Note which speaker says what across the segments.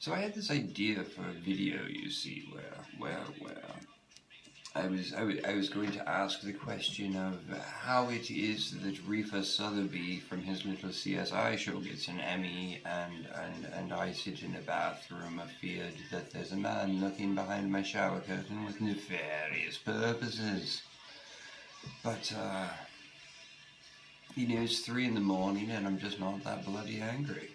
Speaker 1: So I had this idea for a video, you see, where I was going to ask the question of how it is that Reefer Sotheby from his little CSI show gets an Emmy, and I sit in a bathroom afeard that there's a man looking behind my shower curtain with nefarious purposes. But, you know, it's 3 in the morning and I'm just not that bloody angry.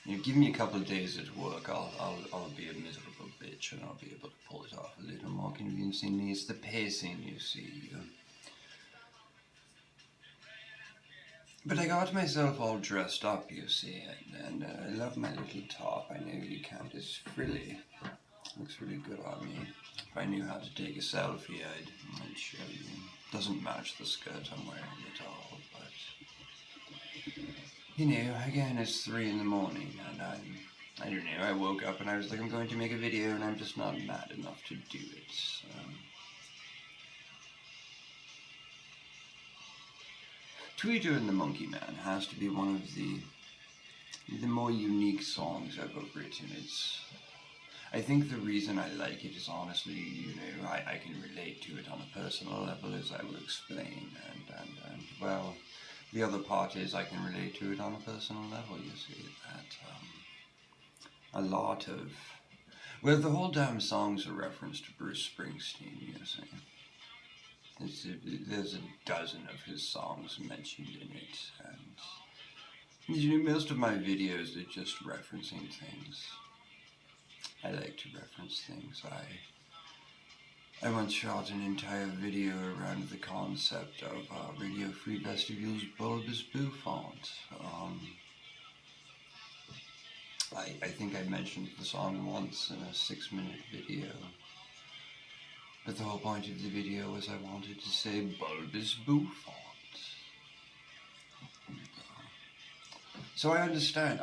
Speaker 1: You know, give me a couple of days at work, I'll be a miserable bitch and I'll be able to pull it off a little more convincingly. It's the pacing, you see. But I got myself all dressed up, you see, and I love my little top. I know you can't, it's frilly. Looks really good on me. If I knew how to take a selfie, I'd show you. Doesn't match the skirt I'm wearing at all, but you know, again, it's 3 in the morning, and I don't know, I woke up and I was like, I'm going to make a video, and I'm just not mad enough to do it. Tweeter and the Monkey Man has to be one of the more unique songs I've ever written. I think the reason I like it is honestly, you know, I can relate to it on a personal level, as I will explain, and well, the other part is I can relate to it on a personal level, you see, that a lot of, well, the whole damn song's a reference to Bruce Springsteen, you see. There's a dozen of his songs mentioned in it, and you know, most of my videos are just referencing things. I like to reference things. I once shot an entire video around the concept of Radio Free Vestibule's Bulbous Bouffant. I think I mentioned the song once in a 6-minute video. But the whole point of the video was I wanted to say Bulbous Bouffant. So I understand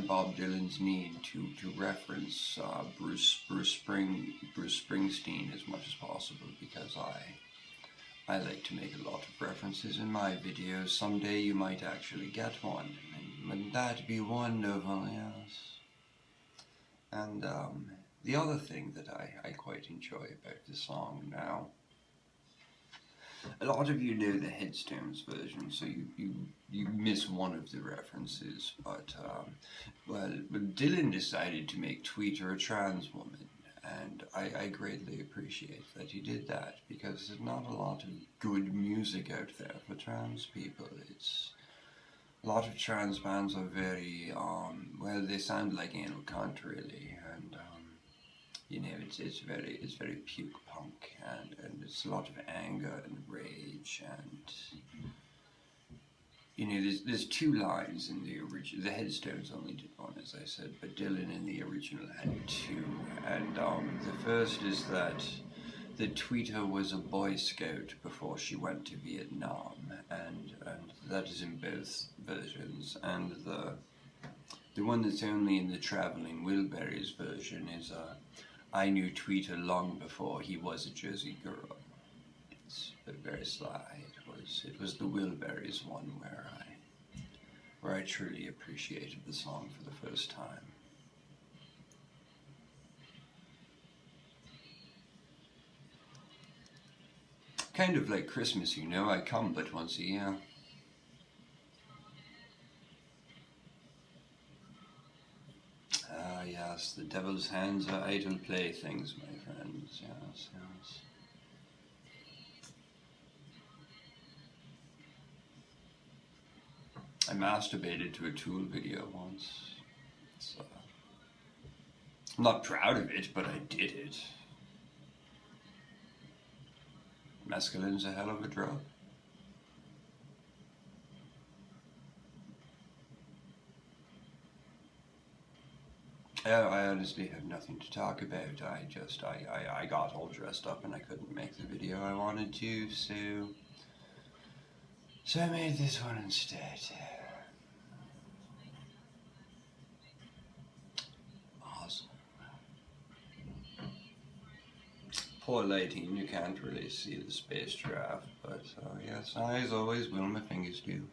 Speaker 1: Bob Dylan's need to reference Bruce Springsteen as much as possible, because I like to make a lot of references in my videos. Someday you might actually get one, and wouldn't that be wonderful? Yes. And the other thing that I quite enjoy about the song now, a lot of you know the Headstones version, so you miss one of the references, but well, Dylan decided to make Tweeter a trans woman, and I greatly appreciate that he did that, because there's not a lot of good music out there for trans people. It's a lot of trans bands are very well, they sound like anal cunt, really, and you know, it's very puke punk, and it's a lot of anger and rage, and you know, there's 2 lines in the original. The Headstones only did one, as I said, but Dylan in the original had 2, and the first is that Tweeter was a Boy Scout before she went to Vietnam, and that is in both versions, and the one that's only in the Traveling Wilburys version is I knew Tweeter long before he was a Jersey girl. It's very sly. It was the Wilburys one where I truly appreciated the song for the first time. Kind of like Christmas, you know, I come but once a year. Yes, the devil's hands are idle playthings, my friends, yes, yes. I masturbated to a Tool video once. I'm not proud of it, but I did it. Mescaline's a hell of a drug. I honestly have nothing to talk about. I got all dressed up and I couldn't make the video I wanted to, so I made this one instead. Awesome. Poor lady, you can't really see the space giraffe, but yes, as always will my fingers do.